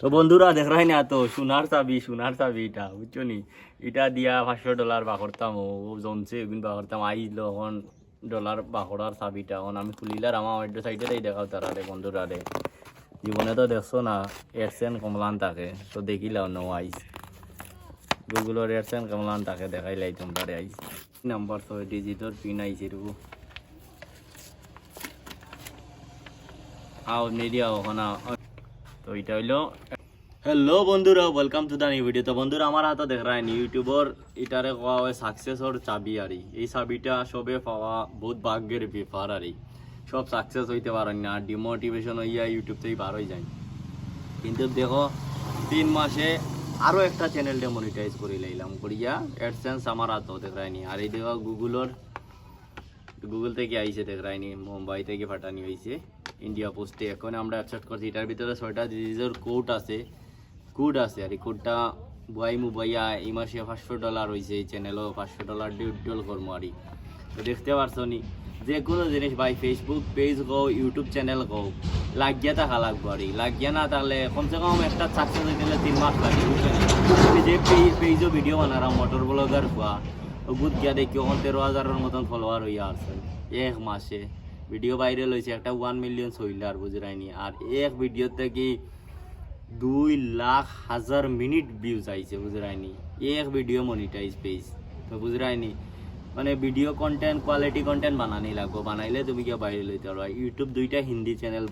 তো বন্ধুরা দেখাই না তো সোনার চাবি এটা বুঝছো নি, এটা দিয়া $500 বা করতাম ও জমছে ওগুন বা করতাম আইলো এখন ডলার বা করার চাবিটা এখন আমি খুলিলার আমার সাইডে দেখাও তারা রে বন্ধুরা রে জীবনে তো দেখছো না এডসেন কমলান থাকে তো দেখিলাও নো আইস গুগলের এডসেন কমলান থাকে দেখাইলাই তোমরা রে আইস নাম্বার 6 ডিজিটের পিন আইছে রুকু আও মিডিয়া ওখানে তো এটা হইলো হ্যালো বন্ধুরা welcome to the new video. তো বন্ধুরা আমার হাতে দেখ রায় ইউটিউবর এটারে কোয়া হয় সাকসেসর চাবি আরি এই চাবিটা সবে পাওয়া বহুত ভাগ্যের ব্যাপার আরি সব সাকসেস হইতে পারেন না ডিমোটিভেশন হইয়া ইউটিউব থেকে বার হয়ে যায় কিন্তু দেখো 3 মাসে আরও একটা চ্যানেলটা মনিটাইজ করে লাইলাম করিয়া অ্যাডসেন্স আমার হাতে দেখ রায়নি আর এই দেখো গুগল থেকে আইসে দেখ রায়নি মুম্বাই থেকে ফাটানি হয়েছে ইন্ডিয়া পোস্টে এখন আমরা অ্যাকসেপ্ট করছি এটার ভিতরে 6টা ডিজিটের কোড আছে আর এই কোডটা বুয়াইয়া এই মাসে $500 হয়েছে এই চ্যানেলও $500 ডিউল করবো আর তো দেখতে পারছো নি যে কোনো জিনিস ভাই ফেসবুক পেজ গো ইউটিউব চ্যানেল গো লাগিয়ে থাকা লাগবো আর লাগিয়ে না তাহলে কমসে কম একটা সাকসেস হয়ে গেলে 3 মাস লাগে তুমি যে পেজও ভিডিও বানারা মোটর ব্লগার হওয়া ও বুধ গিয়া দেখি ওখান 13,000-এর মতন ফলোয়ার হইয়া আসছে এক মাসে ভিডিও ভাইরাল হয়েছে একটা 1 মিলিয়ন হইলার বুঝরাইনি আর এক ভিডিও থেকে 2,00,000 মিনিট ভিউজ আইছে বুঝরাইনি এক ভিডিও মনিটাইজ পেজ তো বুঝরাইনি মানে ভিডিও কন্টেন্ট কোয়ালিটি কন্টেন্ট বানানি লাগবো বানাইলে তুমি কি ভাইরাল হইতে পারবা ইউটিউব 2টা হিন্দি চ্যানেল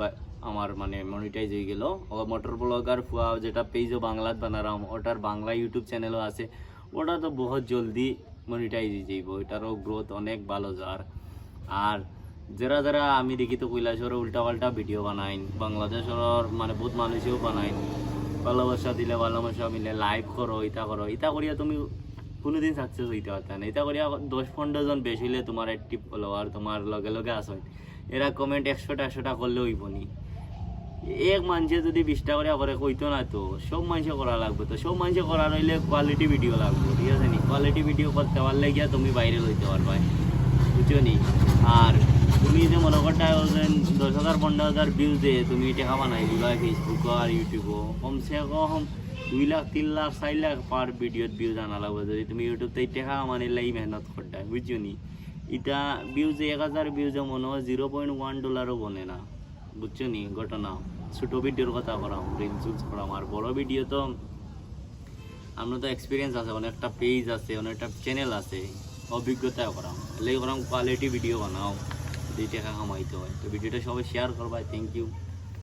আমার মানে মনিটাইজ হয়ে গেল মোটর ব্লগার ফুয়া যেটা পেজও বাংলাত বানারাম ওটার বাংলা ইউটিউব চ্যানেলও আছে ওটা তো বহুত জলদি মনিটাইজ হয়ে যাইব এটারও গ্রোথ অনেক ভালো যার আর যারা আমি দেখি তো কৈলাসর উল্টাপাল্টা ভিডিও বানাইন বাংলাদেশের মানে বহুত মানুষেও বানাইন ভালোবাসা দিলে ভালোবাসা মিলে লাইভ করো ইটা করিয়া তুমি কোনোদিন সাকসেস হইতে পারত না এটা করিয়া 10-15 জন বেশি হইলে তোমার অ্যাক্টিভ ফলোয়ার তোমার লগে আসেন এরা কমেন্ট 100টা করলে হইব নি এক মানুষে যদি 20টা করে কইতো না তো সব মানুষে করা লাগবে তো সব মানুষে করার হইলে কোয়ালিটি ভিডিও লাগবে ঠিক আছে নি কোয়ালিটি ভিডিও করতে পারলে গিয়া তুমি ভাইরাল হইতে পারবা বুঝছো নি আর তুমি যে মনে করতে 10,000-15,000 ভিউজ দিয়ে তুমি টাকা বানাই দিবা ফেসবুক আর ইউটিউবও কমসে কম 2 লাখ 3 লাখ 4 লাখ পার ভিডিওত ভিউজ আনা লাগবে যদি তুমি ইউটিউব থেকে টাকা মানিলাই মেহনত করতে বুঝছো নি এটা ভিউজ 1,000 ভিউজে মনে হয় $0.1 বনে না বুঝছো নি ঘটনা ছোট ভিডিওর কথা করাম রিলস করাম আর বড় ভিডিও তো আমরা তো এক্সপিরিয়েন্স আছে অনেকটা পেজ আছে অনেকটা চ্যানেল আছে অভিজ্ঞতা করাম কোয়ালিটি ভিডিও বানাও 2 টাকা কামাইতে হয় তো ভিডিওটা সবাই শেয়ার করবা থ্যাংক ইউ।